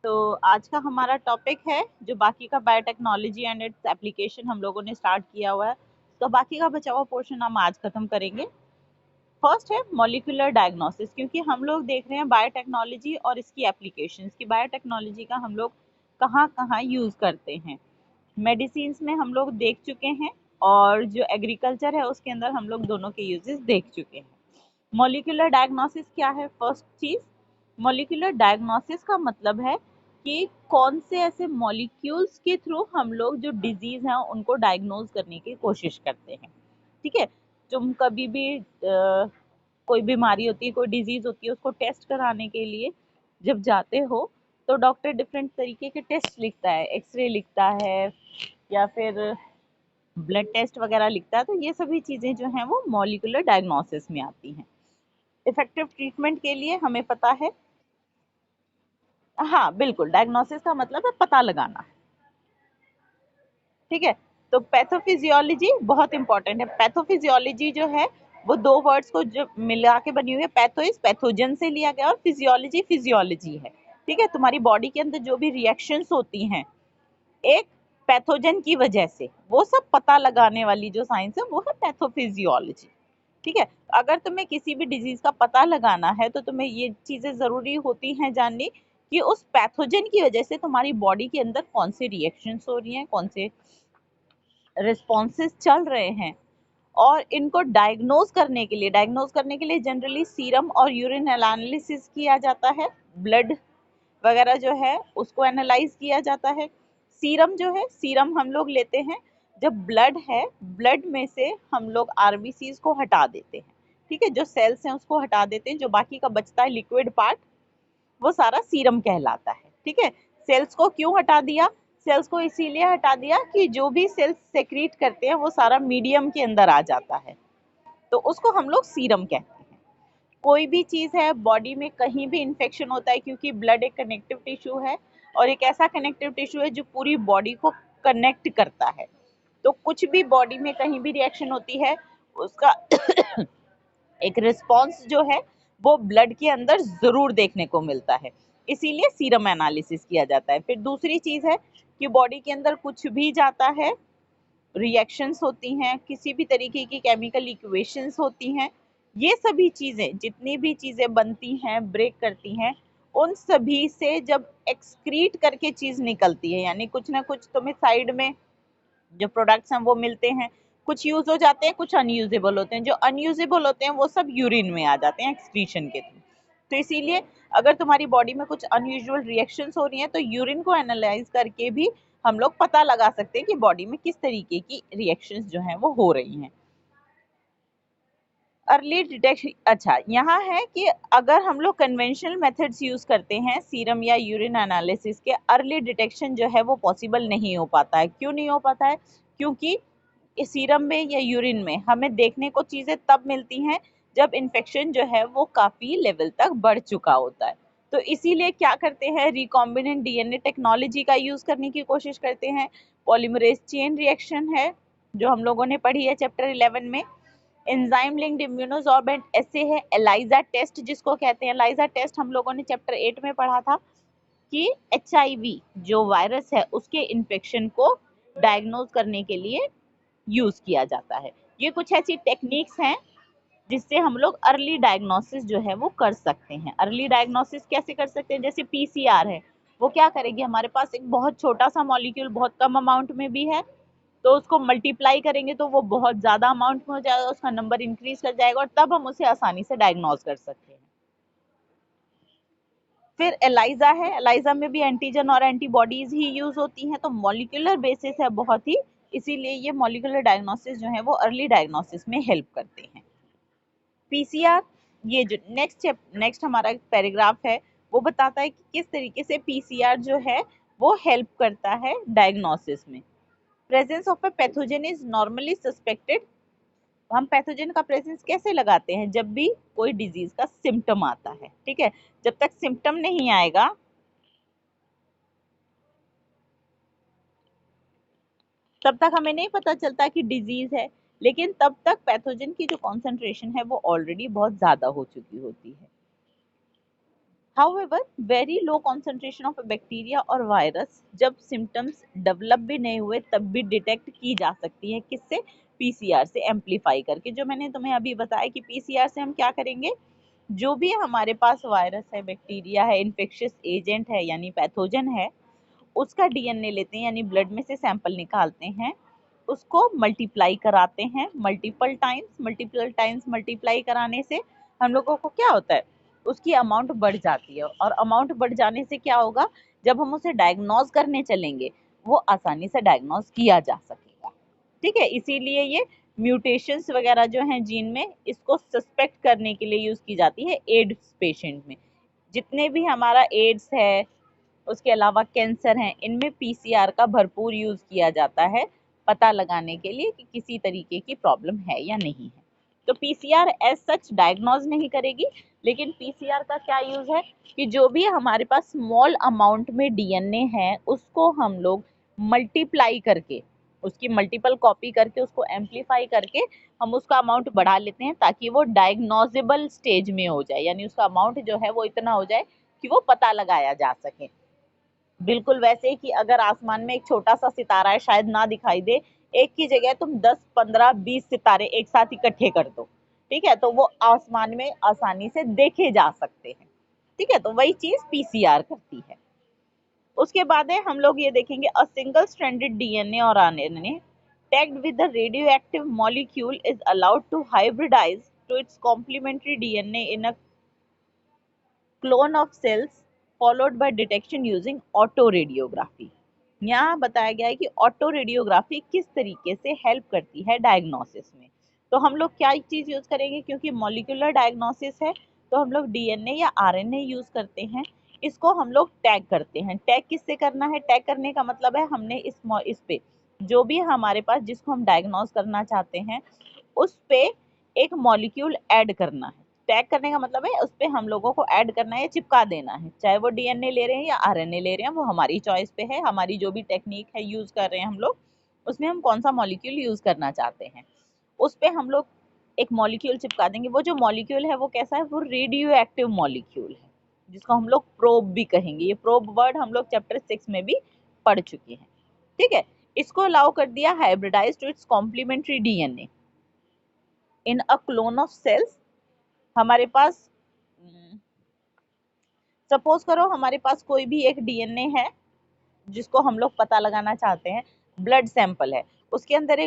तो आज का हमारा टॉपिक है जो बाकी का बायोटेक्नोलॉजी एंड इट्स एप्लीकेशन हम लोगों ने स्टार्ट किया हुआ है, तो बाकी का बचा हुआ पोर्शन हम आज खत्म करेंगे। फर्स्ट है मॉलिक्यूलर डायग्नोसिस, क्योंकि हम लोग देख रहे हैं बायोटेक्नोलॉजी और इसकी एप्लीकेशंस की। बायोटेक्नोलॉजी का हम लोग कहाँ कहाँ यूज करते हैं। मेडिसिन में हम लोग देख चुके हैं और जो एग्रीकल्चर है उसके अंदर हम लोग दोनों के यूजेस देख चुके हैं। मॉलिक्यूलर डायग्नोसिस क्या है? फर्स्ट चीज, मॉलिक्यूलर डायग्नोसिस का मतलब है कि कौन से ऐसे मॉलिक्यूल्स के थ्रू हम लोग जो डिजीज है उनको डायग्नोज करने की कोशिश करते हैं। ठीक है, तुम कभी भी कोई बीमारी होती है, कोई डिजीज होती है, उसको टेस्ट कराने के लिए जब जाते हो तो डॉक्टर डिफरेंट तरीके के टेस्ट लिखता है, एक्सरे लिखता है या फिर ब्लड टेस्ट वगैरह लिखता है। तो ये सभी चीजें जो हैं वो मॉलिक्यूलर डायग्नोसिस में आती हैं। इफेक्टिव ट्रीटमेंट के लिए हमें पता है, हाँ बिल्कुल, डायग्नोसिस का मतलब है पता लगाना। ठीक है, तो पैथोफिजियोलॉजी बहुत इंपॉर्टेंट है। पैथोफिजियोलॉजी जो है वो दो वर्ड्स को जो मिला के बनी हुई है। पैथो इज पैथोजन से लिया गया और फिजियोलॉजी फिजियोलॉजी है। ठीक है, तुम्हारी बॉडी के अंदर जो भी रिएक्शंस होती हैं एक पैथोजन की वजह से, वो सब पता लगाने वाली जो साइंस है वो है पैथोफिजियोलॉजी। ठीक है, अगर तुम्हें किसी भी डिजीज का पता लगाना है तो तुम्हें ये चीजें जरूरी होती हैं जाननी कि उस पैथोजन की वजह से तुम्हारी बॉडी के अंदर कौन से रिएक्शंस हो रही हैं, कौन से रिस्पॉन्सेस चल रहे हैं। और इनको डायग्नोज करने के लिए जनरली सीरम और यूरिन एनालिसिस किया जाता है। ब्लड वगैरह जो है उसको एनालाइज किया जाता है। सीरम जो है, सीरम हम लोग लेते हैं जब ब्लड है, ब्लड में से हम लोग आरबीसीज को हटा देते हैं। ठीक है, जो सेल्स हैं उसको हटा देते हैं, जो बाकी का बचता है लिक्विड पार्ट वो सारा सीरम कहलाता है। ठीक है, सेल्स को क्यों हटा दिया? सेल्स को इसीलिए हटा दिया कि जो भी सेल्स सेक्रीट करते हैं वो सारा मीडियम के अंदर आ जाता है, तो उसको हम लोग सीरम कहते हैं। कोई भी चीज है बॉडी में, कहीं भी इंफेक्शन होता है, क्योंकि ब्लड एक कनेक्टिव टिश्यू है और एक ऐसा कनेक्टिव टिश्यू है जो पूरी बॉडी को कनेक्ट करता है। तो कुछ भी बॉडी में कहीं भी रिएक्शन होती है उसका एक रिस्पॉन्स जो है वो ब्लड के अंदर जरूर देखने को मिलता है, इसीलिए सीरम एनालिसिस किया जाता है। फिर दूसरी चीज है कि बॉडी के अंदर कुछ भी जाता है, रिएक्शंस होती हैं, किसी भी तरीके की केमिकल इक्वेशंस होती हैं, ये सभी चीजें, जितनी भी चीजें बनती हैं, ब्रेक करती हैं, उन सभी से जब एक्सक्रीट करके चीज निकलती है, यानी कुछ ना कुछ तुम्हें साइड में जो प्रोडक्ट्स हैं वो मिलते हैं, कुछ यूज हो जाते हैं, कुछ अनयूजेबल होते हैं। जो अनयूजेबल होते हैं वो सब यूरिन में आ जाते हैं एक्सक्रीशन के थ्रू। तो इसीलिए अगर तुम्हारी बॉडी में कुछ अनयूजुअल रिएक्शंस हो रही हैं तो यूरिन को एनालाइज करके भी हम लोग पता लगा सकते हैं कि बॉडी में किस तरीके की रिएक्शंस जो हैं वो हो रही हैं। अर्ली डिटेक्शन, अच्छा यहाँ है कि अगर हम लोग कन्वेंशनल मेथड्स यूज करते हैं सीरम या यूरिन एनालिसिस के, अर्ली डिटेक्शन जो है वो पॉसिबल नहीं हो पाता है। क्यों नहीं हो पाता है? क्योंकि सीरम में या यूरिन में हमें देखने को चीजें तब मिलती हैं जब इन्फेक्शन जो है वो काफी लेवल तक बढ़ चुका होता है। तो इसीलिए क्या करते हैं, रिकॉम्बिनेंट डीएनए टेक्नोलॉजी का यूज करने की कोशिश करते हैं। पॉलीमरेज चेन रिएक्शन है जो हम लोगों ने पढ़ी है चैप्टर 11 में। एंजाइम लिंक्ड इम्यूनोसॉर्बेंट ऐसे है। एलाइजा टेस्ट जिसको कहते हैं, एलाइजा टेस्ट हम लोगों ने चैप्टर 8 में पढ़ा था कि एचआईवी जो वायरस है उसके इन्फेक्शन को डायग्नोज करने के लिए यूज किया जाता है। ये कुछ ऐसी टेक्निक्स हैं जिससे हम लोग अर्ली डायग्नोसिस जो है वो कर सकते हैं। अर्ली डायग्नोसिस कैसे कर सकते हैं? जैसे पीसीआर है, वो क्या करेगी, हमारे पास एक बहुत छोटा सा मॉलिक्यूल बहुत कम अमाउंट में भी है तो उसको मल्टीप्लाई करेंगे तो वो बहुत ज्यादा अमाउंट में हो जाएगा, उसका नंबर इंक्रीज कर जाएगा और तब हम उसे आसानी से डायग्नोज कर सकते हैं। फिर एलाइजा है, एलाइजा में भी एंटीजन और एंटीबॉडीज ही यूज होती हैं, तो मॉलिक्यूलर बेसिस है बहुत ही, इसीलिए ये मॉलिक्यूलर डायग्नोसिस जो है वो अर्ली डायग्नोसिस में हेल्प करते हैं। पीसीआर, ये जो नेक्स्ट हमारा पैराग्राफ है वो बताता है कि किस तरीके से पीसीआर जो है वो हेल्प करता है डायग्नोसिस में। Presence of a pathogen is normally suspected. हम पैथोजन का प्रेजेंस कैसे लगाते हैं? जब भी कोई डिजीज का सिम्टम आता है। ठीक है, जब तक सिम्टम नहीं आएगा तब तक हमें नहीं पता चलता कि डिजीज है, लेकिन तब तक पैथोजन की जो कॉन्सेंट्रेशन है वो ऑलरेडी बहुत ज्यादा हो चुकी होती है। However, very low concentration of a bacteria और वायरस जब सिम्टम्स डेवलप भी नहीं हुए तब भी डिटेक्ट की जा सकती है। किससे? पीसीआर से एम्पलीफाई करके। जो मैंने तुम्हें अभी बताया कि पीसीआर से हम क्या करेंगे, जो भी हमारे पास वायरस है, बैक्टीरिया है, इन्फेक्शियस एजेंट है यानी पैथोजन है, उसका डीएनए लेते हैं यानी ब्लड में से सैंपल निकालते हैं, उसको मल्टीप्लाई कराते हैं मल्टीपल टाइम्स मल्टीप्लाई कराने से हम लोगों को क्या होता है, उसकी अमाउंट बढ़ जाती है। और अमाउंट बढ़ जाने से क्या होगा, जब हम उसे डायग्नोज करने चलेंगे वो आसानी से डायग्नोज किया जा सकेगा। ठीक है, इसीलिए ये म्यूटेशंस वगैरह जो हैं जीन में, इसको सस्पेक्ट करने के लिए यूज की जाती है एड्स पेशेंट में। जितने भी हमारा एड्स है, उसके अलावा कैंसर हैं, इनमें पीसीआर का भरपूर यूज किया जाता है पता लगाने के लिए कि किसी तरीके की प्रॉब्लम है या नहीं है। तो पीसीआर एज सच डायग्नोज नहीं करेगी, लेकिन पीसीआर का क्या यूज है कि जो भी हमारे पास स्मॉल अमाउंट में डीएनए है उसको हम लोग मल्टीप्लाई करके, उसकी मल्टीपल कॉपी करके, उसको एम्पलीफाई करके हम उसका अमाउंट बढ़ा लेते हैं ताकि वो डायग्नोजेबल स्टेज में हो जाए, यानी उसका अमाउंट जो है वो इतना हो जाए कि वो पता लगाया जा सके। बिल्कुल वैसे ही कि अगर आसमान में एक छोटा सा सितारा है, शायद ना दिखाई दे, एक की जगह तुम 10, 15, 20 सितारे एक साथ इकट्ठे कर दो, ठीक है, तो वो आसमान में आसानी से देखे जा सकते हैं। ठीक है, तो वही चीज पीसीआर करती है। उसके बाद है हम लोग ये देखेंगे, अ सिंगल स्ट्रैंडेड डीएनए और RNA tagged with the radioactive molecule is allowed to hybridize to its complementary DNA in a clone of cells followed by detection using auto radiography. यहाँ बताया गया है कि ऑटो रेडियोग्राफी किस तरीके से help करती है डायग्नोसिस में। तो हम लोग क्या चीज यूज करेंगे, क्योंकि मॉलिक्यूलर डायग्नोसिस है तो हम लोग डीएनए या आरएनए यूज करते हैं। इसको हम लोग टैग करते हैं। टैग किससे करना है, टैग करने का मतलब है हमने इस पे जो भी हमारे पास जिसको हम डायग्नोज करना चाहते हैं उस पे एक मॉलिक्यूल ऐड करना है। टैग करने का मतलब है उस पे हम लोगों को ऐड करना है या चिपका देना है, चाहे वो डीएनए ले रहे हैं या आरएनए ले रहे हैं, वो हमारी चॉइस पे है। हमारी जो भी टेक्निक है यूज कर रहे हैं हम लोग, उसमें हम कौन सा मॉलिक्यूल यूज करना चाहते हैं उस पे हम लोग एक मॉलिक्यूल चिपका देंगे। वो जो मॉलिक्यूल है वो कैसा है, वो रेडियो एक्टिव मॉलिक्यूल है, जिसको हम लोग प्रोब भी कहेंगे। ये प्रोब वर्ड हम लोग चैप्टर 6 में भी पढ़ चुके हैं। ठीक है, इसको अलाउ कर दिया hybridize to its complementary DNA in a clone of cells. हमारे पास सपोज करो हमारे पास कोई भी एक डीएनए है जिसको हम लोग पता लगाना चाहते हैं, ब्लड सैंपल है, उसके अंदर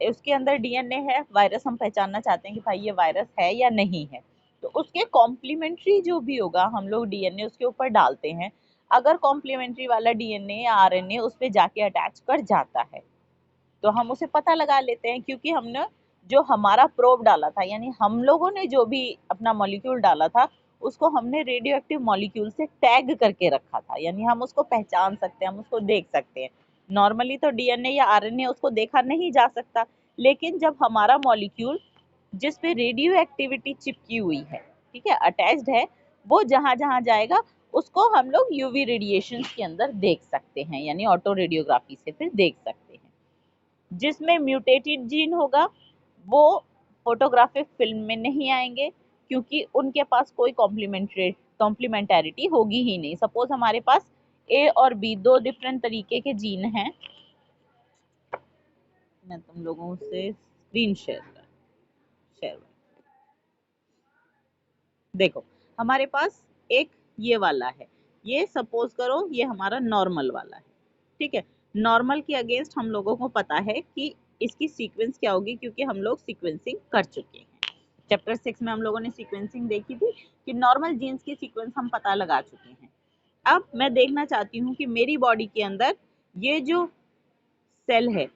उसके अंदर डीएनए है, वायरस हम पहचानना चाहते हैं कि भाई ये वायरस है या नहीं है, तो उसके कॉम्प्लीमेंट्री जो भी होगा हम लोग डीएनए उसके ऊपर डालते हैं। अगर कॉम्प्लीमेंट्री वाला डीएनए या आरएनए उस पर जाके अटैच कर जाता है तो हम उसे पता लगा लेते हैं, क्योंकि हमने जो हमारा प्रोब डाला था, यानी हम लोगों ने जो भी अपना मॉलिक्यूल डाला था उसको हमने रेडियो एक्टिव मॉलिक्यूल से टैग करके रखा था, यानी हम उसको पहचान सकते हैं, हम उसको देख सकते हैं। नॉर्मली तो डीएनए या आरएनए उसको देखा नहीं जा सकता, लेकिन जब हमारा मॉलिक्यूल जिस पे रेडियो एक्टिविटी चिपकी हुई है, ठीक है, अटैच्ड है, वो जहां जहां जाएगा उसको हम लोग यूवी रेडिएशन के अंदर देख सकते हैं, यानी ऑटो रेडियोग्राफी से फिर देख सकते हैं। जिसमें म्यूटेटेड जीन होगा वो फोटोग्राफिक फिल्म में नहीं आएंगे, क्योंकि उनके पास कोई कॉम्प्लीमेंटैरिटी होगी ही नहीं। सपोज हमारे पास ए और बी दो डिफरेंट तरीके के जीन हैं, मैं तुम लोगों से स्क्रीन शेयर देखो, हमारे पास एक ये वाला है, ये सपोज करो ये हमारा नॉर्मल वाला है। ठीक है, नॉर्मल के अगेंस्ट हम लोगों को पता है कि इसकी सीक्वेंस क्या होगी, क्योंकि हम लोग सीक्वेंसिंग कर चुके हैं। चैप्टर 6 में हम लोगों ने सीक्वेंसिंग देखी थी कि नॉर्मल जीन्स की सीक्वेंस हम पता लगा चुके हैं। अब मैं देखना चाहती हूँ कि मेरी बॉडी के अंदर ये जो सेल है,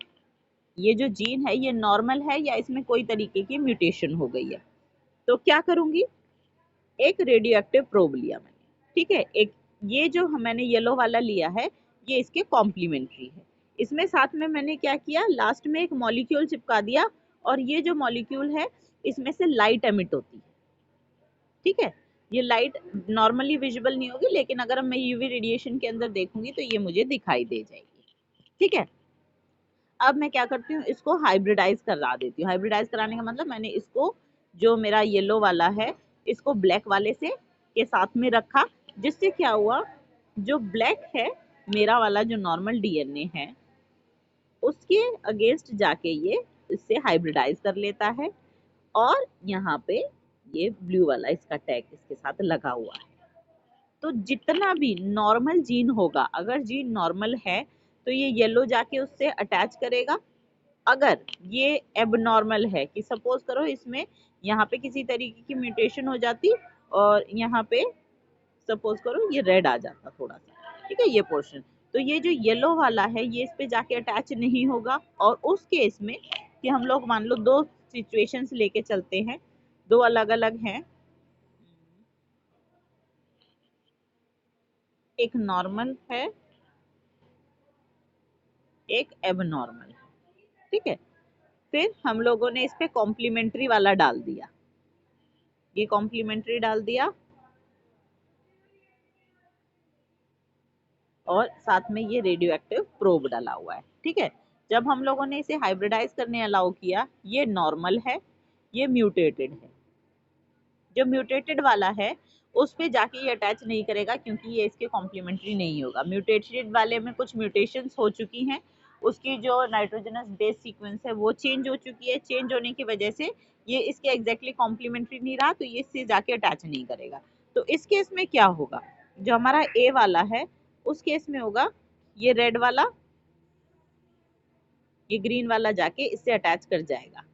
ये जो जीन है, ये नॉर्मल है या इसमें कोई तरीके की म्यूटेशन हो गई है। तो क्या करूंगी, एक रेडियो एक्टिव प्रोब लिया मैंने, ठीक है, एक ये जो मैंने येलो वाला लिया है ये इसके कॉम्प्लीमेंट्री है। इसमें साथ में मैंने क्या किया, लास्ट में एक मॉलिक्यूल चिपका दिया, और ये जो मॉलिक्यूल है इसमें से लाइट एमिट होती है। ठीक है, ये लाइट नॉर्मली विजिबल नहीं होगी, लेकिन अगर मैं यूवी रेडिएशन के अंदर देखूंगी तो ये मुझे दिखाई दे जाएगी। ठीक है, अब मैं क्या करती हूँ, इसको हाइब्रिडाइज करा देती हूँ। हाइब्रिडाइज कराने का मतलब मैंने इसको जो मेरा येलो वाला है इसको ब्लैक वाले से के साथ में रखा, जिससे क्या हुआ, जो ब्लैक है मेरा वाला जो नॉर्मल डीएनए है उसके अगेंस्ट जाके ये इससे हाइब्रिडाइज कर लेता है और यहाँ पे ये ब्लू वाला इसका टैग इसके साथ लगा हुआ है। तो जितना भी नॉर्मल जीन होगा, अगर जीन नॉर्मल है तो ये येलो जाके उससे अटैच करेगा। अगर ये एबनॉर्मल है कि सपोज करो इसमें यहाँ पे किसी तरीके की म्यूटेशन हो जाती और यहाँ पे सपोज करो ये रेड आ जाता थोड़ा सा, ठीक है, ये पोर्शन, तो ये जो येलो वाला है ये इस पे जाके अटैच नहीं होगा। और उस केस में कि हम लोग मान लो दो सिचुएशंस लेके चलते हैं, दो अलग अलग हैं, एक नॉर्मल है एक एबनॉर्मल है, ठीक है। फिर हम लोगों ने इस पे कॉम्प्लीमेंट्री वाला डाल दिया, ये कॉम्प्लीमेंट्री डाल दिया और साथ में ये रेडियो एक्टिव प्रोब डाला हुआ है, ठीक है। जब हम लोगों ने इसे हाइब्रिडाइज करने अलाउ किया, ये नॉर्मल है, ये म्यूटेटेड है। जो म्यूटेटेड वाला है उस पे जाके ये अटैच नहीं करेगा क्योंकि ये इसके कॉम्प्लीमेंट्री नहीं होगा। म्यूटेटेड वाले में कुछ म्यूटेशंस हो चुकी हैं, उसकी जो नाइट्रोजनस बेस सीक्वेंस है वो चेंज हो चुकी है, चेंज होने की वजह से ये इसके एग्जैक्टली कॉम्प्लीमेंट्री नहीं रहा, तो ये इससे जाके अटैच नहीं करेगा। तो इस केस में क्या होगा, जो हमारा ए वाला है उस केस में होगा ये रेड वाला, ये ग्रीन वाला जाके इससे अटैच कर जाएगा,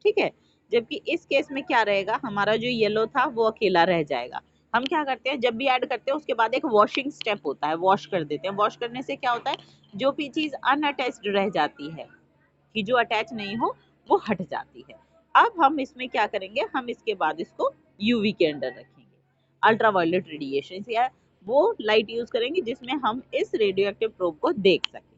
ठीक है। जबकि इस केस में क्या रहेगा, हमारा जो येलो था वो अकेला रह जाएगा। हम क्या करते हैं, जब भी ऐड करते हैं उसके बाद एक वॉशिंग स्टेप होता है, वॉश कर देते हैं। वॉश करने से क्या होता है, जो भी चीज अनअटैच्ड रह जाती है कि जो अटैच नहीं हो वो हट जाती है। अब हम इसमें क्या करेंगे, हम इसके बाद इसको यूवी के अंदर रखेंगे, अल्ट्रावायलेट रेडिएशन या वो लाइट यूज करेंगे जिसमें हम इस रेडियो एक्टिव प्रोब को देख सकें,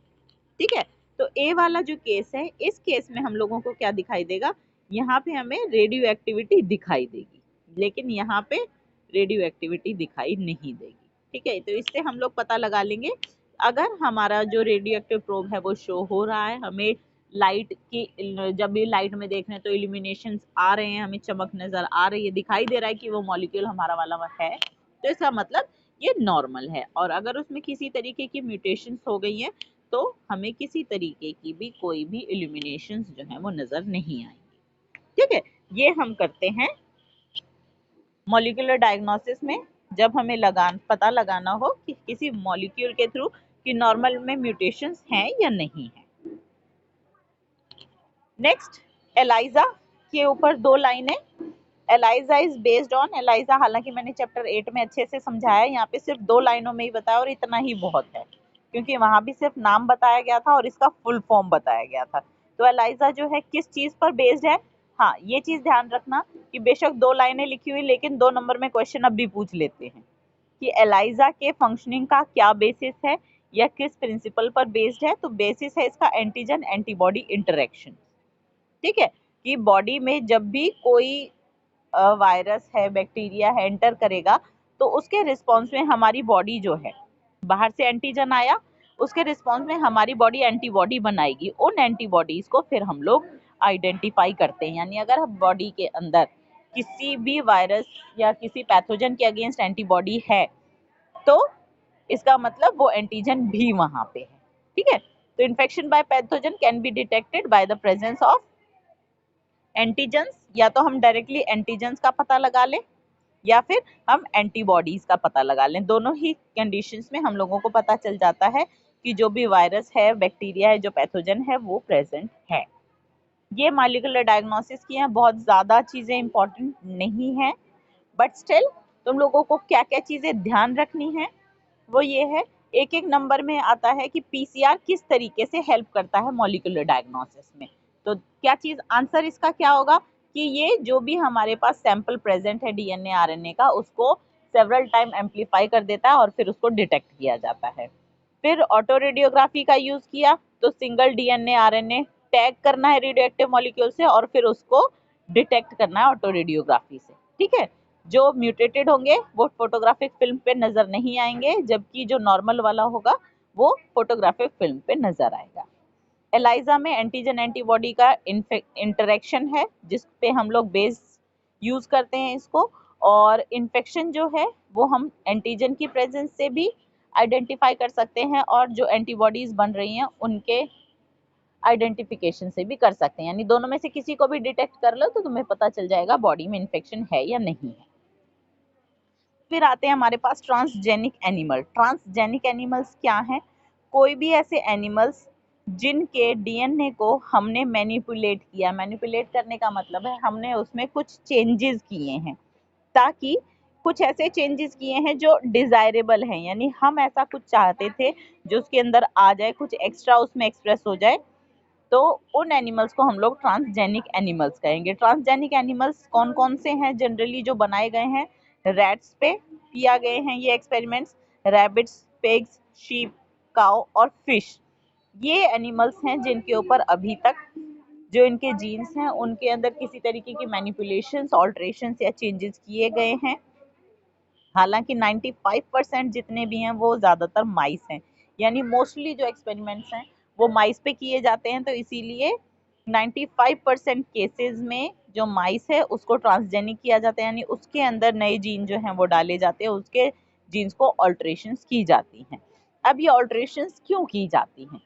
ठीक है। तो ए वाला जो केस है, इस केस में हम लोगों को क्या दिखाई देगा, यहाँ पे हमें रेडियो एक्टिविटी दिखाई देगी, लेकिन यहाँ पे रेडियो एक्टिविटी दिखाई नहीं देगी, ठीक है। तो इससे हम लोग पता लगा लेंगे, अगर हमारा जो रेडियो एक्टिव प्रोब है वो शो हो रहा है, हमें लाइट की, जब भी लाइट में देख रहे हैं तो इल्यूमिनेशन आ रहे हैं, हमें चमक नजर आ रही है, दिखाई दे रहा है कि वो मॉलिक्यूल हमारा वाला है, तो इसका मतलब ये नॉर्मल है। और अगर उसमें किसी तरीके की म्यूटेशंस हो गई है तो हमें किसी तरीके की भी कोई भी इल्यूमिनेशन जो है वो नजर नहीं आएंगी, ठीक है। ये हम करते हैं मॉलिक्यूलर डायग्नोसिस में, जब हमें पता लगाना हो कि किसी मॉलिक्यूल के थ्रू कि नॉर्मल में म्यूटेशंस हैं या नहीं है। नेक्स्ट, एलाइजा के ऊपर दो लाइनें। ELISA is based on, ELISA हालांकि मैंने चैप्टर 8 में अच्छे से समझाया, यहाँ पे सिर्फ दो लाइनों में ही बताया और इतना ही बहुत है, क्योंकि वहां भी सिर्फ नाम बताया गया था और इसका फुल फॉर्म बताया गया था। तो एलाइजा जो है किस चीज पर बेस्ड है, हाँ ये चीज ध्यान रखना कि बेशक दो लाइनें लिखी हुई लेकिन 2 नंबर में क्वेश्चन अब भी पूछ लेते हैं कि एलाइजा के फंक्शनिंग का क्या बेसिस है या किस प्रिंसिपल पर बेस्ड है। तो बेसिस है इसका एंटीजन एंटीबॉडी इंटरेक्शन, ठीक है, कि बॉडी में जब भी कोई वायरस है बैक्टीरिया है एंटर करेगा तो उसके रिस्पॉन्स में हमारी बॉडी जो है, बाहर से एंटीजन आया उसके रिस्पॉन्स में हमारी बॉडी एंटीबॉडी बनाएगी, उन एंटीबॉडीज को फिर हम लोग आइडेंटिफाई करते हैं। यानी अगर बॉडी के अंदर किसी भी वायरस या किसी पैथोजन के अगेंस्ट एंटीबॉडी है तो इसका मतलब वो एंटीजन भी वहां पे है, ठीक है। तो infection by pathogen can be detected by the presence of antigens, या तो हम डायरेक्टली एंटीजेंस का पता लगा लें या फिर हम एंटीबॉडीज का पता लगा लें। दोनों ही कंडीशंस में हम लोगों को पता चल जाता है कि जो भी वायरस है बैक्टीरिया है जो पैथोजन है वो प्रेजेंट है। ये मॉलिक्यूलर डायग्नोसिस की हैं, बहुत ज़्यादा चीज़ें इंपॉर्टेंट नहीं है, बट स्टिल तुम लोगों को क्या क्या चीज़ें ध्यान रखनी है वो ये है, एक एक नंबर में आता है कि पीसीआर किस तरीके से हेल्प करता है मॉलिक्यूलर डायग्नोसिस में। तो क्या चीज़, आंसर इसका क्या होगा कि ये जो भी हमारे पास सैंपल प्रेजेंट है डीएनए आरएनए का उसको सेवरल टाइम एम्पलीफाई कर देता है और फिर उसको डिटेक्ट किया जाता है। फिर ऑटो रेडियोग्राफी का यूज किया तो सिंगल डीएनए आरएनए टैग करना है रेडियो एक्टिव मॉलिक्यूल से और फिर उसको डिटेक्ट करना है ऑटो रेडियोग्राफी से, ठीक है। जो म्यूटेटेड होंगे वो फोटोग्राफिक फिल्म पे नजर नहीं आएंगे, जबकि जो नॉर्मल वाला होगा वो फोटोग्राफिक फिल्म पे नजर आएगा। एलाइजा में एंटीजन एंटीबॉडी का इंटरेक्शन है जिस पे हम लोग बेस यूज करते हैं इसको, और इन्फेक्शन जो है वो हम एंटीजन की प्रेजेंस से भी आइडेंटिफाई कर सकते हैं और जो एंटीबॉडीज बन रही हैं उनके आइडेंटिफिकेशन से भी कर सकते हैं, यानी दोनों में से किसी को भी डिटेक्ट कर लो तो तुम्हें पता चल जाएगा बॉडी में इन्फेक्शन है या नहीं है। फिर आते हैं हमारे पास ट्रांसजेनिक एनिमल। ट्रांसजेनिक एनिमल्स क्या हैं? कोई भी ऐसे एनिमल्स जिनके डीएनए को हमने मैनिपुलेट किया। मैनिपुलेट करने का मतलब है हमने उसमें कुछ चेंजेस किए हैं, ताकि कुछ ऐसे चेंजेस किए हैं जो डिजायरेबल हैं, यानी हम ऐसा कुछ चाहते थे जो उसके अंदर आ जाए, कुछ एक्स्ट्रा उसमें एक्सप्रेस हो जाए, तो उन एनिमल्स को हम लोग ट्रांसजेनिक एनिमल्स कहेंगे। ट्रांसजेनिक एनिमल्स कौन कौन से हैं जनरली जो बनाए गए हैं? रैट्स पे किया गए हैं ये experiments, rabbits, pigs, sheep, cow और फिश। ये एनिमल्स हैं जिनके ऊपर अभी तक जो इनके जीन्स हैं उनके अंदर किसी तरीके की मैनिपुलेशंस, ऑल्ट्रेशंस या चेंजेस किए गए हैं। हालांकि 95% जितने भी हैं वो ज़्यादातर माइस हैं, यानी मोस्टली जो एक्सपेरिमेंट्स हैं वो माइस पे किए जाते हैं, तो इसीलिए 95% केसेस में जो माइस है उसको ट्रांसजेनिक किया जाता है, यानी उसके अंदर नए जीन जो हैं वो डाले जाते हैं, उसके जीन्स को ऑल्ट्रेशंस की जाती हैं। अब ये ऑल्ट्रेशंस क्यों की जाती हैं?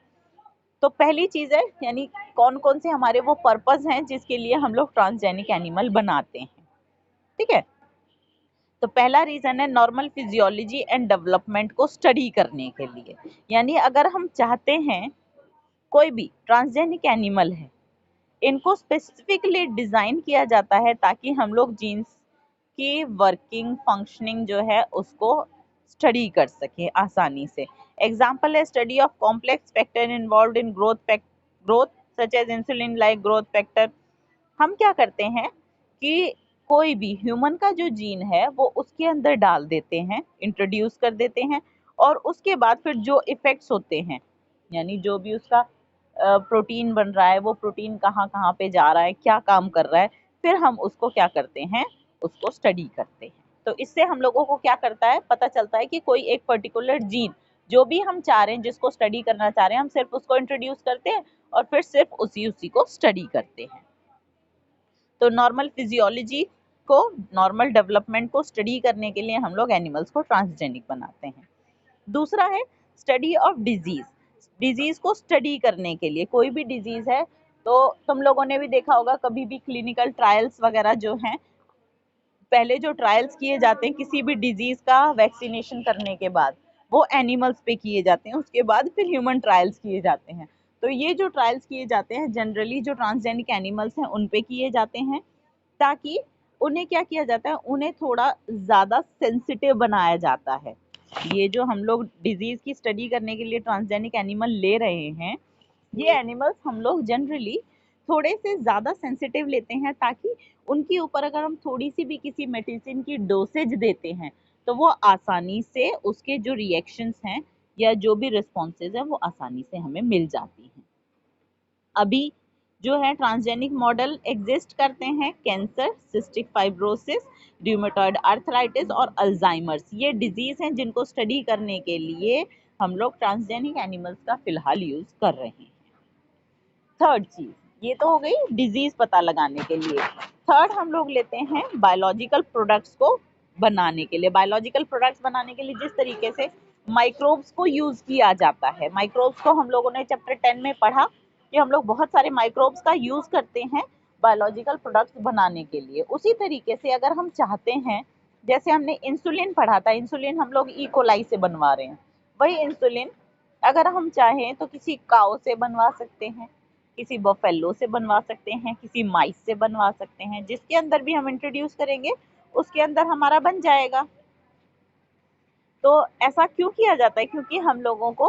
तो पहली चीज़ है, यानी कौन कौन से हमारे वो पर्पस हैं जिसके लिए हम लोग ट्रांसजेनिक एनिमल बनाते हैं, ठीक है। तो पहला रीजन है नॉर्मल फिजियोलॉजी एंड डेवलपमेंट को स्टडी करने के लिए, यानी अगर हम चाहते हैं कोई भी ट्रांसजेनिक एनिमल है, इनको स्पेसिफिकली डिजाइन किया जाता है ताकि हम लोग जीन्स की वर्किंग फंक्शनिंग जो है उसको स्टडी कर सकें आसानी से। एग्जाम्पल है study of complex factor involve in growth such as insulin like growth factor. हम क्या करते हैं कि कोई भी ह्यूमन का जो जीन है वो उसके अंदर डाल देते हैं, इंट्रोड्यूस कर देते हैं, और उसके बाद फिर जो इफेक्ट्स होते हैं, यानी जो भी उसका प्रोटीन बन रहा है, वो प्रोटीन कहाँ कहाँ पे जा रहा है, क्या काम कर रहा है, फिर हम उसको क्या करते हैं, उसको स्टडी करते हैं। तो इससे हम लोगों को क्या करता है, पता चलता है कि कोई एक पर्टिकुलर जीन जो भी हम चाह रहे हैं, जिसको स्टडी करना चाह रहे हैं, हम सिर्फ उसको इंट्रोड्यूस करते हैं और फिर सिर्फ उसी को स्टडी करते हैं। तो नॉर्मल फिजियोलॉजी को, नॉर्मल डेवलपमेंट को स्टडी करने के लिए हम लोग एनिमल्स को ट्रांसजेनिक बनाते हैं। दूसरा है स्टडी ऑफ डिजीज। डिजीज को स्टडी करने के लिए, कोई भी डिजीज है तो तुम लोगों ने भी देखा होगा कभी भी क्लिनिकल ट्रायल्स वगैरह जो हैं, पहले जो ट्रायल्स किए जाते हैं किसी भी डिजीज का वैक्सीनेशन करने के बाद, वो एनिमल्स पे किए जाते हैं, उसके बाद फिर ह्यूमन ट्रायल्स किए जाते हैं। तो ये जो ट्रायल्स किए जाते हैं जनरली जो ट्रांसजेनिक एनिमल्स हैं उन पे किए जाते हैं, ताकि उन्हें क्या किया जाता है, उन्हें थोड़ा ज़्यादा सेंसिटिव बनाया जाता है। ये जो हम लोग डिजीज की स्टडी करने के लिए ट्रांसजेनिक एनिमल ले रहे हैं, ये एनिमल्स हम लोग जनरली थोड़े से ज़्यादा सेंसिटिव लेते हैं, ताकि उनके ऊपर अगर हम थोड़ी सी भी किसी मेडिसिन की डोसेज देते हैं तो वो आसानी से उसके जो रिएक्शंस हैं या जो भी रिस्पॉन्सेज हैं वो आसानी से हमें मिल जाती हैं। अभी जो है ट्रांसजेनिक मॉडल एग्जिस्ट करते हैं cancer, cystic fibrosis, rheumatoid arthritis और अल्जाइमर्स। ये डिजीज हैं जिनको स्टडी करने के लिए हम लोग ट्रांसजेनिक एनिमल्स का फिलहाल यूज कर रहे हैं। थर्ड चीज, ये तो हो गई डिजीज पता लगाने के लिए। थर्ड हम लोग लेते हैं बायोलॉजिकल प्रोडक्ट्स को बनाने के लिए। बायोलॉजिकल प्रोडक्ट्स बनाने के लिए जिस तरीके से माइक्रोब्स को यूज किया जाता है, माइक्रोब्स को हम लोगों ने चैप्टर 10 में पढ़ा कि हम लोग बहुत सारे माइक्रोब्स का यूज करते हैं बायोलॉजिकल प्रोडक्ट्स बनाने के लिए। उसी तरीके से अगर हम चाहते हैं, जैसे हमने इंसुलिन पढ़ा था, इंसुलिन हम लोग ई कोलाई से बनवा रहे हैं, वही इंसुलिन अगर हम चाहें तो किसी काऊ से बनवा सकते हैं, किसी बफेलो से बनवा सकते हैं, किसी माइस से बनवा सकते हैं, जिसके अंदर भी हम इंट्रोड्यूस करेंगे उसके अंदर हमारा बन जाएगा। तो ऐसा क्यों किया जाता है? क्योंकि हम लोगों को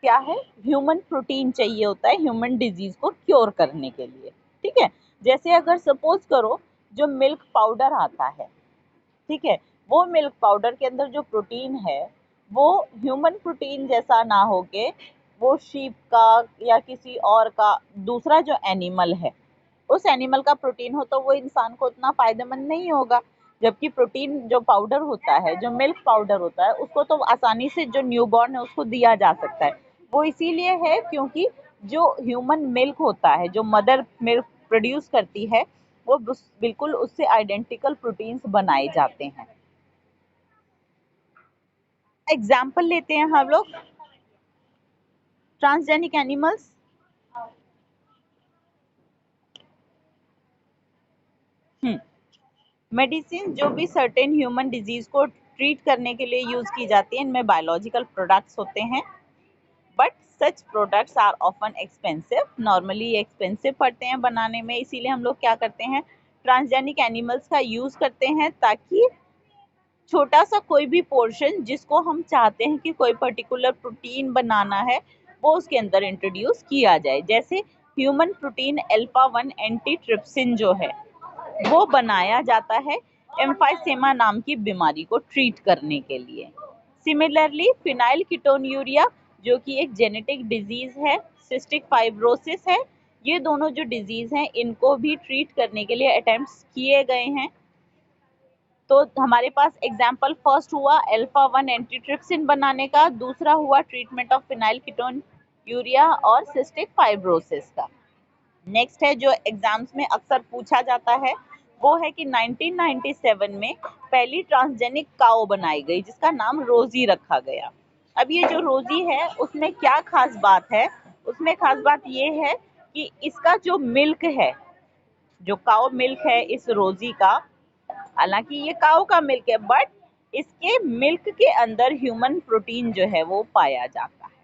क्या है, ह्यूमन प्रोटीन चाहिए होता है ह्यूमन डिजीज को क्योर करने के लिए, ठीक है। जैसे अगर सपोज करो जो मिल्क पाउडर आता है, ठीक है, वो मिल्क पाउडर के अंदर जो प्रोटीन है वो ह्यूमन प्रोटीन जैसा ना होके वो शीप का या किसी और का दूसरा जो एनिमल है उस एनिमल का प्रोटीन हो, तो वो इंसान को उतना फायदेमंद नहीं होगा। जबकि प्रोटीन जो पाउडर होता है, जो मिल्क पाउडर होता है, उसको तो आसानी से जो न्यूबॉर्न है उसको दिया जा सकता है। वो इसीलिए है क्योंकि जो ह्यूमन मिल्क होता है, जो मदर मिल्क प्रोड्यूस करती है, वो बिल्कुल उससे आइडेंटिकल प्रोटीन्स बनाए जाते हैं। एग्जाम्पल लेते हैं हम लोग ट्रांसजेनिक एनिमल्स। मेडिसिन जो भी सर्टेन ह्यूमन डिजीज को ट्रीट करने के लिए यूज की जाती है, इनमें बायोलॉजिकल प्रोडक्ट्स होते हैं, but such products are often expensive. Normally expensive पड़ते हैं बनाने में, इसीलिए हम लोग क्या करते हैं, ट्रांसजेनिक एनिमल्स का यूज करते हैं, ताकि छोटा सा कोई भी पोर्शन जिसको हम चाहते हैं कि कोई पर्टिकुलर प्रोटीन बनाना है, वो उसके अंदर इंट्रोड्यूस किया जाए। जैसे ह्यूमन प्रोटीन अल्फा 1 एंटीट्रिप्सिन जो है वो बनाया जाता है एम्फाइसेमा नाम की बीमारी को ट्रीट करने के लिए। सिमिलरली फिनाइल कीटोन्यूरिया जो कि एक जेनेटिक डिजीज है, सिस्टिक फाइब्रोसिस है, ये दोनों जो डिजीज हैं इनको भी ट्रीट करने के लिए अटेम्प्ट्स किए गए हैं। तो हमारे पास एग्जाम्पल फर्स्ट हुआ अल्फा 1 एंटीट्रिप्सिन बनाने का, दूसरा हुआ ट्रीटमेंट ऑफ फिनाइल कीटोन्यूरिया और सिस्टिक फाइब्रोसिस का। नेक्स्ट है जो एग्जाम्स में अक्सर पूछा जाता है, वो है कि 1997 में पहली ट्रांसजेनिक काऊ बनाई गई जिसका नाम रोजी रखा गया। अब ये जो रोजी है उसमें क्या खास बात है, उसमें खास बात ये है कि इसका जो मिल्क है, जो काऊ मिल्क है इस रोजी का, हालांकि ये काऊ का मिल्क है, बट इसके मिल्क के अंदर ह्यूमन प्रोटीन जो है वो पाया जाता है।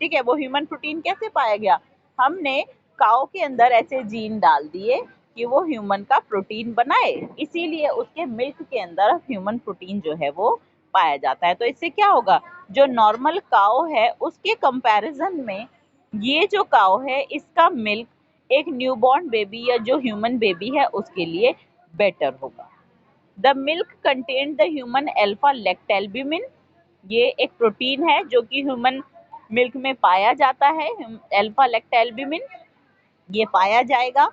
ठीक है, वो ह्यूमन प्रोटीन कैसे पाया गया, हमने काऊ के अंदर ऐसे जीन डाल दिए कि वो ह्यूमन का प्रोटीन बनाए, इसीलिए उसके मिल्क के अंदर ह्यूमन प्रोटीन जो है वो पाया जाता है। तो इससे क्या होगा, जो नॉर्मल काऊ है उसके कंपैरिजन में ये जो काऊ है इसका मिल्क एक न्यूबॉर्न बेबी या जो ह्यूमन बेबी है उसके लिए बेटर होगा। The milk contain the human alpha lactalbumin, ये एक प्रोटीन है जो कि ह्यूमन मिल्क में पाया जाता है, अल्फा लैक्टैल्ब्यूमिन ये पाया जाएगा।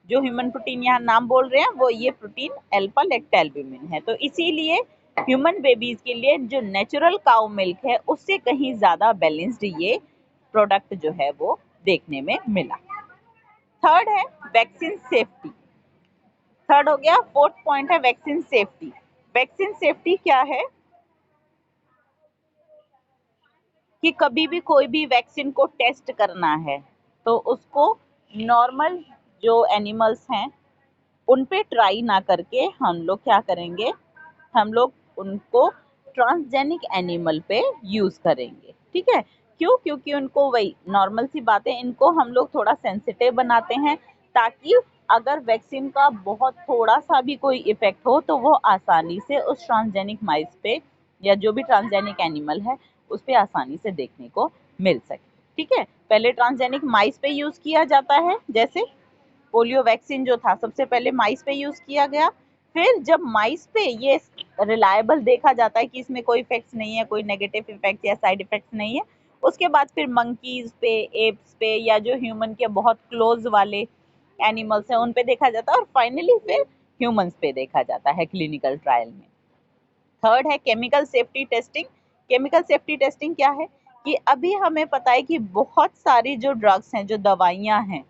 जो ह्यूमन प्रोटीन यहाँ नाम बोल रहे हैं वो ये प्रोटीन अल्फा लैक्टैल्ब्यूमिन है। तो इसीलिए ह्यूमन बेबीज के लिए जो नेचुरल काऊ मिल्क है उससे कहीं ज्यादा बैलेंस्ड ये प्रोडक्ट जो है वो देखने में मिला। थर्ड है वैक्सीन सेफ्टी। थर्ड हो गया, फोर्थ पॉइंट है वैक्सीन सेफ्टी। वैक्सीन सेफ्टी क्या है कि कभी भी कोई भी वैक्सीन को टेस्ट करना है तो उसको नॉर्मल जो एनिमल्स हैं उन पे ट्राई ना करके हम लोग क्या करेंगे, हम लोग उनको ट्रांसजेनिक एनिमल पे यूज करेंगे। ठीक है, क्यों, क्योंकि उनको वही नॉर्मल सी बातें, इनको हम लोग थोड़ा सेंसिटिव बनाते हैं ताकि अगर वैक्सीन का बहुत थोड़ा सा भी कोई इफेक्ट हो तो वो आसानी से उस ट्रांसजेनिक माइस पे या जो भी ट्रांसजेनिक एनिमल है उस पे आसानी से देखने को मिल सके। ठीक है, पहले ट्रांसजेनिक माइस पे यूज किया जाता है, जैसे पोलियो वैक्सीन जो था सबसे पहले माइस पे यूज किया गया, फिर जब माइस पे ये रिलायबल देखा जाता है कि इसमें कोई इफेक्ट्स नहीं है, कोई नेगेटिव इफेक्ट या साइड इफेक्ट्स नहीं है, उसके बाद फिर मंकीज पे, एप्स पे या जो ह्यूमन के बहुत क्लोज वाले एनिमल्स हैं उन पे देखा जाता है और फाइनली फिर ह्यूमंस पे देखा जाता है क्लिनिकल ट्रायल में। थर्ड है chemical safety testing. Chemical safety testing क्या है कि अभी हमें पता है कि बहुत सारी जो ड्रग्स हैं, जो दवाइयां हैं,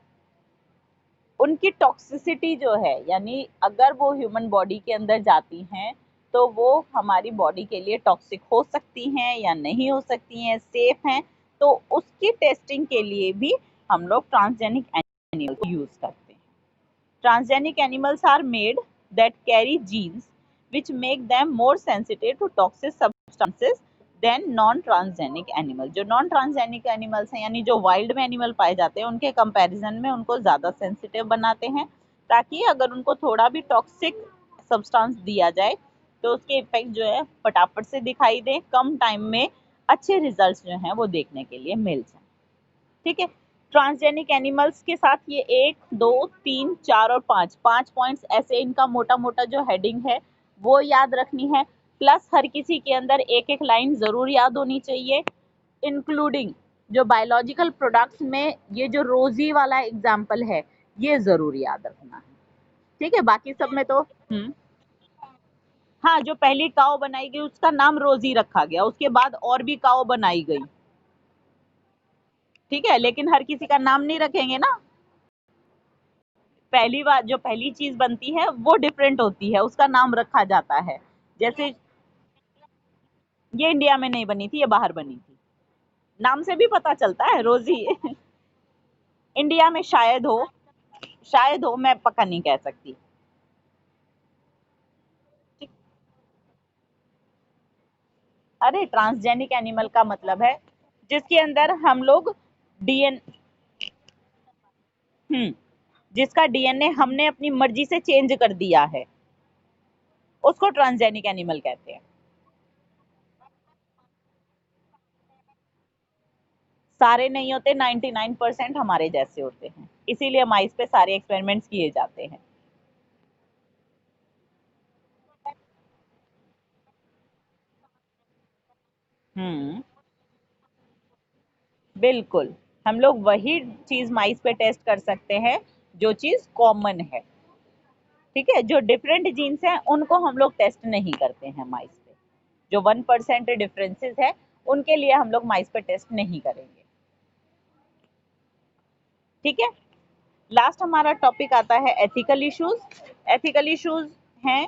उनकी टॉक्सिसिटी जो है, यानी अगर वो ह्यूमन बॉडी के अंदर जाती हैं तो वो हमारी बॉडी के लिए टॉक्सिक हो सकती हैं या नहीं हो सकती हैं, सेफ हैं, तो उसकी टेस्टिंग के लिए भी हम लोग ट्रांसजेनिक एनिमल को यूज करते हैं। Transgenic animals are made that carry genes which make them more sensitive to toxic substances than non transgenic animal. जो नॉन ट्रांसजेनिक एनिमल्स हैं यानी जो वाइल्ड में एनिमल पाए जाते हैं उनके कंपैरिजन में उनको ज़्यादा सेंसिटिव बनाते हैं, ताकि अगर उनको थोड़ा भी टॉक्सिक सब्सटेंस दिया जाए तो उसके इफेक्ट जो है फटाफट से दिखाई दे, कम टाइम में अच्छे रिजल्ट्स जो हैं वो देखने के लिए मिल जाए। ठीक है, ट्रांसजेनिक एनिमल्स के साथ ये 1, 2, 3, 4 और 5 पॉइंट्स ऐसे इनका मोटा मोटा जो हेडिंग है वो याद रखनी है, प्लस हर किसी के अंदर एक एक लाइन जरूर याद होनी चाहिए, इंक्लूडिंग जो बायोलॉजिकल प्रोडक्ट्स में ये जो रोजी वाला एग्जाम्पल है ये जरूर याद रखना है। ठीक है, बाकी सब में तो हाँ, जो पहली काऊ बनाई गई उसका नाम रोजी रखा गया, उसके बाद और भी काऊ बनाई गई। ठीक है, लेकिन हर किसी का नाम नहीं रखेंगे ना। पहली बार जो पहली चीज बनती है वो डिफरेंट होती है, उसका नाम रखा जाता है। जैसे ये इंडिया में नहीं बनी थी, ये बाहर बनी थी। नाम से भी पता चलता है रोजी। इंडिया में शायद हो, शायद हो, मैं पक्का नहीं कह सकती। अरे ट्रांसजेनिक एनिमल का मतलब है जिसके अंदर हम लोग डीएन हम्म जिसका डीएनए हमने अपनी मर्जी से चेंज कर दिया है, उसको ट्रांसजेनिक एनिमल कहते हैं। सारे नहीं होते, 99% हमारे जैसे होते हैं, इसीलिए माइस पे सारे एक्सपेरिमेंट्स किए जाते हैं। हम्म बिल्कुल, हम लोग वही चीज माइस पे टेस्ट कर सकते हैं जो चीज कॉमन है। ठीक है, जो डिफरेंट जीन्स हैं उनको हम लोग टेस्ट नहीं करते हैं माइस पे। जो 1% डिफरेंसेस है उनके लिए हम लोग माइस पे टेस्ट नहीं करेंगे। ठीक है, लास्ट हमारा टॉपिक आता है एथिकल इश्यूज। एथिकल इश्यूज हैं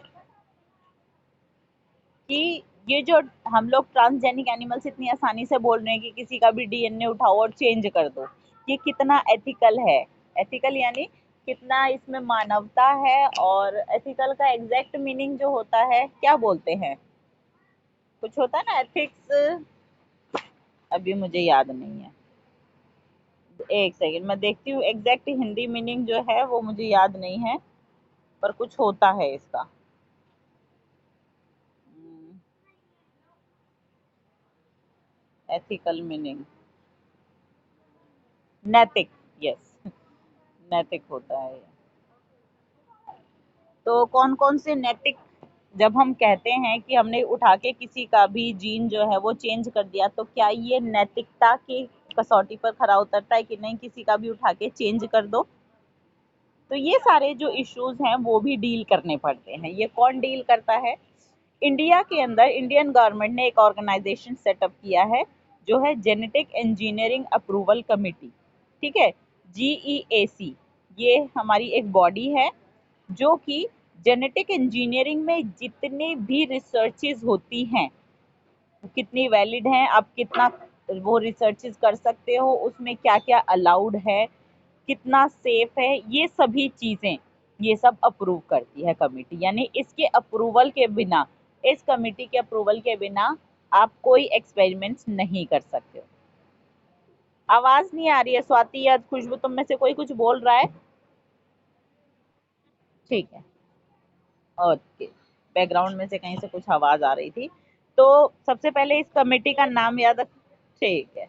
कि ये जो हम लोग ट्रांसजेनिक एनिमल्स इतनी आसानी से बोल रहे हैं कि किसी का भी डीएनए उठाओ और चेंज कर दो, ये कितना एथिकल है। एथिकल यानी कितना इसमें मानवता है, और एथिकल का एग्जैक्ट मीनिंग जो होता है क्या बोलते हैं, कुछ होता है ना एथिक्स, अभी मुझे याद नहीं है। एक सेकंड मैं देखती हूँ, एग्जैक्ट हिंदी मीनिंग जो है वो मुझे याद नहीं है, पर कुछ होता है इसका। एथिकल मीनिंग नैतिक, यस, नैतिक होता है। तो कौन कौन से नैतिक, जब हम कहते हैं कि हमने उठा के किसी का भी जीन जो है वो चेंज कर दिया, तो क्या ये नैतिकता की कसौटी पर खरा उतरता है कि नहीं, किसी का भी उठा के चेंज कर दो। तो ये सारे जो इश्यूज हैं वो भी डील करने पड़ते हैं। ये कौन डील करता है? इंडिया के अंदर इंडियन गवर्नमेंट ने एक ऑर्गेनाइजेशन सेटअप किया है जो है जेनेटिक इंजीनियरिंग अप्रूवल कमेटी। ठीक है, GEAC, ये हमारी एक बॉडी है जो कि जेनेटिक इंजीनियरिंग में जितनी भी रिसर्चेज होती हैं, कितनी वैलिड हैं, आप कितना वो रिसर्चेज कर सकते हो, उसमें क्या क्या अलाउड है, कितना सेफ है, ये सभी चीजें ये सब अप्रूव करती है कमेटी। यानी इसके अप्रूवल के बिना, इस कमेटी के अप्रूवल के बिना आप कोई एक्सपेरिमेंट्स नहीं कर सकते हो। आवाज नहीं आ रही है स्वाति या खुशबू, तुम में से कोई कुछ बोल रहा है? ठीक है, ओके, बैकग्राउंड में से कहीं से कुछ आवाज आ रही थी। तो सबसे पहले इस कमेटी का नाम याद रख। ठीक है,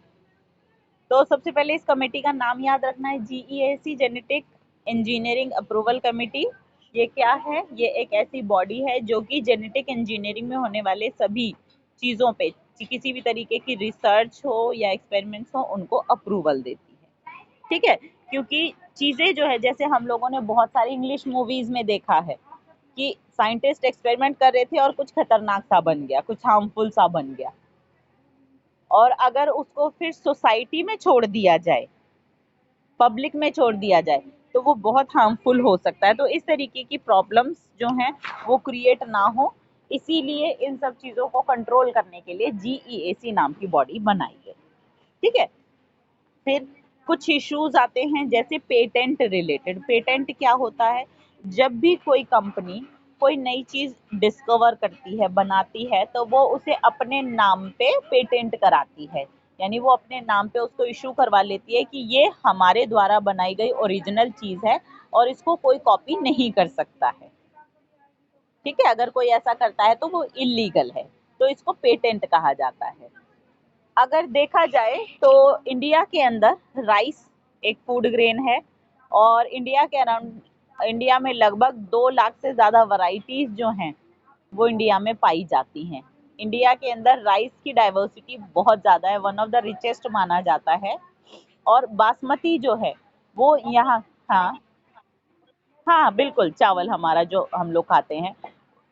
तो सबसे पहले इस कमेटी का नाम याद रखना है, GEAC, genetic engineering approval committee. ये क्या है? ये एक ऐसी बॉडी है जो कि जेनेटिक इंजीनियरिंग में होने वाले सभी चीज़ों पे, किसी भी तरीके की रिसर्च हो या एक्सपेरिमेंट्स हो, उनको अप्रूवल देती है। ठीक है, क्योंकि चीज़ें जो है, जैसे हम लोगों ने बहुत सारी इंग्लिश मूवीज में देखा है कि साइंटिस्ट एक्सपेरिमेंट कर रहे थे और कुछ खतरनाक सा बन गया, कुछ हार्मफुल सा बन गया, और अगर उसको फिर सोसाइटी में छोड़ दिया जाए, पब्लिक में छोड़ दिया जाए, तो वो बहुत हार्मफुल हो सकता है। तो इस तरीके की प्रॉब्लम्स जो हैं वो क्रिएट ना हो, इसीलिए इन सब चीज़ों को कंट्रोल करने के लिए GEAC नाम की बॉडी बनाई गई। ठीक है, फिर कुछ इश्यूज आते हैं जैसे पेटेंट रिलेटेड। पेटेंट क्या होता है? जब भी कोई कंपनी कोई नई चीज डिस्कवर करती है, बनाती है, तो वो उसे अपने नाम पे पेटेंट कराती है। यानी वो अपने नाम पे उसको इशू करवा लेती है कि ये हमारे द्वारा बनाई गई ओरिजिनल चीज है और इसको कोई कॉपी नहीं कर सकता है। ठीक है, अगर कोई ऐसा करता है तो वो इलीगल है, तो इसको पेटेंट कहा जाता है। अगर देखा जाए तो इंडिया के अंदर राइस एक फूड ग्रेन है, और इंडिया के अराउंड, इंडिया में लगभग 2 लाख से ज़्यादा वैरायटीज जो हैं वो इंडिया में पाई जाती हैं। इंडिया के अंदर राइस की डाइवर्सिटी बहुत ज़्यादा है, वन ऑफ द रिचेस्ट माना जाता है। और बासमती जो है वो यहाँ, हाँ, हाँ बिल्कुल, चावल हमारा जो हम लोग खाते हैं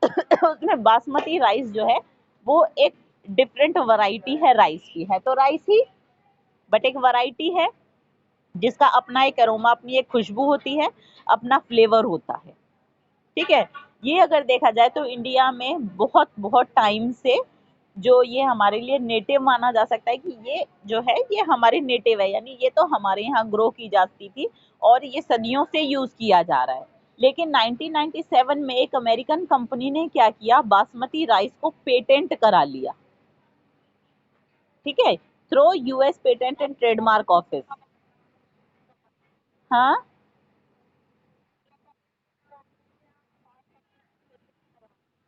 उसमें बासमती राइस जो है वो एक डिफरेंट वैरायटी है, राइस की है तो राइस ही, बट एक वैरायटी है। जिसका अपना एक अरोमा, अपनी एक खुशबू होती है, अपना फ्लेवर होता है। ठीक है, ये अगर देखा जाए तो इंडिया में बहुत बहुत टाइम से जो ये हमारे लिए नेटिव माना जा सकता है कि ये जो है ये हमारे नेटिव है, यानी ये तो हमारे यहाँ ग्रो की जाती थी और ये सदियों से यूज किया जा रहा है। लेकिन 1997 में एक अमेरिकन कंपनी ने क्या किया, बासमती राइस को पेटेंट करा लिया। ठीक है, through US patent and trademark office. हाँ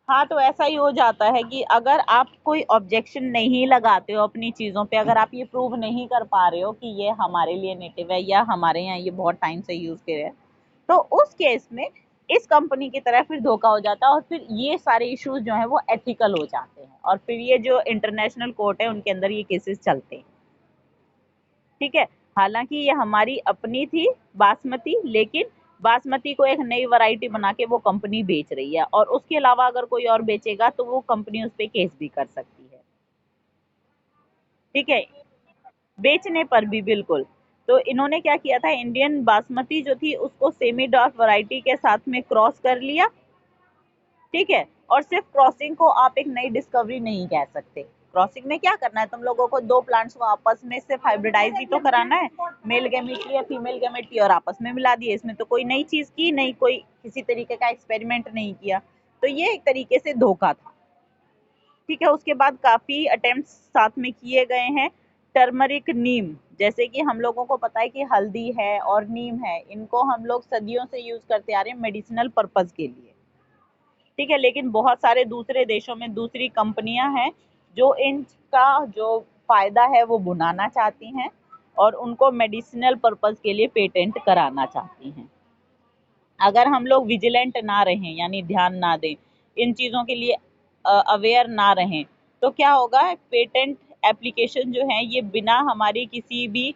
हाँ, तो ऐसा ही हो जाता है कि अगर आप कोई ऑब्जेक्शन नहीं लगाते हो अपनी चीज़ों पे, अगर आप ये प्रूव नहीं कर पा रहे हो कि ये हमारे लिए नेटिव है या हमारे यहाँ ये बहुत टाइम से यूज कर रहे हैं, तो उस केस में इस कंपनी की तरह फिर धोखा हो जाता है और फिर ये सारे इश्यूज जो है वो एथिकल हो जाते हैं और फिर ये जो इंटरनेशनल कोर्ट है उनके अंदर ये केसेस चलते हैं। ठीक है, हालांकि ये हमारी अपनी थी बासमती, लेकिन बासमती को एक नई वैरायटी बना के वो कंपनी बेच रही है और उसके अलावा अगर कोई और बेचेगा तो वो कंपनी उस पर केस भी कर सकती है। ठीक है, बेचने पर भी बिल्कुल। तो इन्होंने क्या किया था, इंडियन बासमती जो थी उसको सेमी डॉर्फ वैरायटी के साथ में क्रॉस कर लिया। ठीक है, और सिर्फ क्रॉसिंग को आप एक नई डिस्कवरी नहीं कह सकते। क्रॉसिंग में क्या करना है, तुम लोगों को दो प्लांट्स को आपस में सिर्फ हाइब्रिडाइज ही तो कराना है, मेल गेमेट लिया, फीमेल गेमेट लिया और आपस में मिला दिए। इसमें तो कोई नई चीज की नहीं, कोई किसी तरीके का एक्सपेरिमेंट नहीं किया। तो ये एक तरीके से धोखा था। ठीक है, उसके बाद काफी अटेम्प्ट साथ में किए गए हैं। टर्मरिक, नीम, जैसे कि हम लोगों को पता है कि हल्दी है और नीम है, इनको हम लोग सदियों से यूज करते आ रहे हैं मेडिसिनल पर्पज के लिए। ठीक है, लेकिन बहुत सारे दूसरे देशों में दूसरी कंपनियां हैं जो इनका जो फायदा है वो भुनाना चाहती हैं और उनको मेडिसिनल पर्पज के लिए पेटेंट कराना चाहती हैं। अगर हम लोग विजिलेंट ना रहें, यानी ध्यान ना दें, इन चीज़ों के लिए अवेयर ना रहें, तो क्या होगा, पेटेंट एप्लीकेशन जो है ये बिना हमारी किसी भी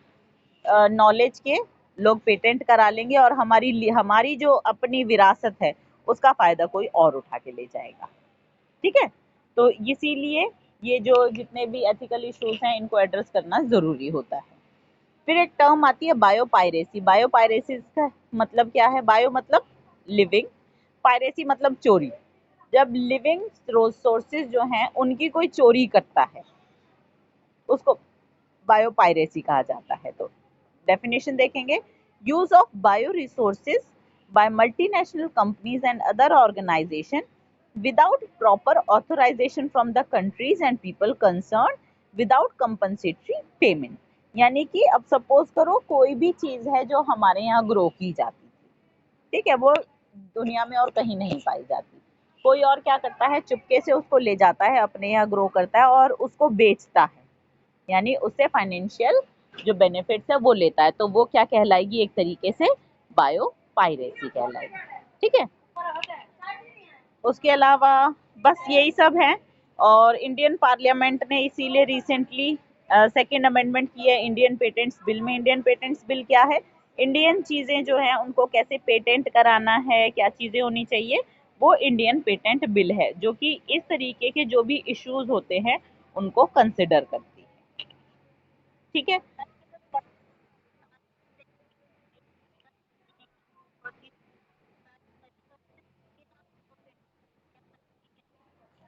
नॉलेज के लोग पेटेंट करा लेंगे और हमारी जो अपनी विरासत है उसका फायदा कोई और उठा के ले जाएगा। ठीक है, तो इसीलिए ये जो जितने भी एथिकल इश्यूज हैं इनको एड्रेस करना जरूरी होता है। फिर एक टर्म आती है बायोपायरेसी। बायोपायरेसी का मतलब क्या है, बायो मतलब लिविंग, पायरेसी मतलब चोरी। जब लिविंग सोर्सेज जो हैं उनकी कोई चोरी करता है उसको बायोपायरेसी कहा जाता है। तो डेफिनेशन देखेंगे, use of bio resources by multinational companies and other organization without proper authorization from the countries and people concerned without compensatory payment। यानी कि अब सपोज करो कोई भी चीज है जो हमारे यहाँ ग्रो की जाती है, ठीक है, वो दुनिया में और कहीं नहीं पाई जाती, कोई और क्या करता है, चुपके से उसको ले जाता है, अपने यहाँ ग्रो करता है और उसको बेचता है, यानी उससे फाइनेंशियल जो बेनिफिट्स है वो लेता है, तो वो क्या कहलाएगी, एक तरीके से बायो पायरेसी कहलाएगी। ठीक है, उसके अलावा बस यही सब है। और इंडियन पार्लियामेंट ने इसीलिए रिसेंटली सेकेंड अमेंडमेंट की है इंडियन पेटेंट्स बिल में। इंडियन पेटेंट्स बिल क्या है, इंडियन चीजें जो है उनको कैसे पेटेंट कराना है, क्या चीजें होनी चाहिए, वो इंडियन पेटेंट बिल है जो कि इस तरीके के जो भी इश्यूज होते हैं उनको कंसिडर करती है। ठीक है,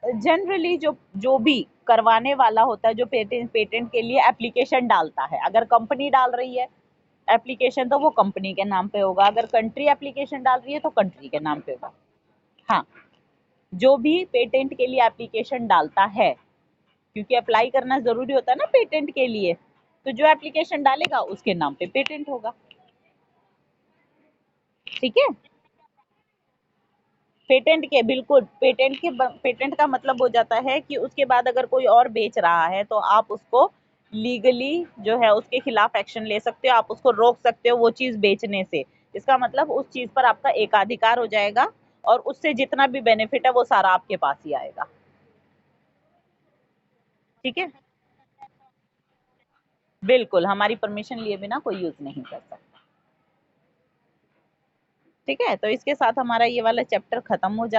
जनरली जो जो भी करवाने वाला होता है, जो पेटेंट पेटेंट के लिए एप्लीकेशन डालता है, अगर कंपनी डाल रही है एप्लीकेशन तो वो कंपनी के नाम पे होगा, अगर कंट्री एप्लीकेशन डाल रही है तो कंट्री के नाम पे होगा। हाँ, जो भी पेटेंट के लिए एप्लीकेशन डालता है, क्योंकि अप्लाई करना जरूरी होता है ना पेटेंट के लिए, तो जो एप्लीकेशन डालेगा उसके नाम पे पेटेंट होगा। ठीक है, पेटेंट के बिल्कुल, पेटेंट का मतलब हो जाता है कि उसके बाद अगर कोई और बेच रहा है तो आप उसको लीगली जो है उसके खिलाफ एक्शन ले सकते हो, आप उसको रोक सकते हो वो चीज बेचने से। इसका मतलब उस चीज पर आपका एकाधिकार हो जाएगा और उससे जितना भी बेनिफिट है वो सारा आपके पास ही आएगा। ठीक है, बिल्कुल, हमारी परमिशन लिए बिना कोई यूज नहीं कर सकता। ठीक है, तो इसके साथ हमारा ये वाला चैप्टर खत्म हो जाता है।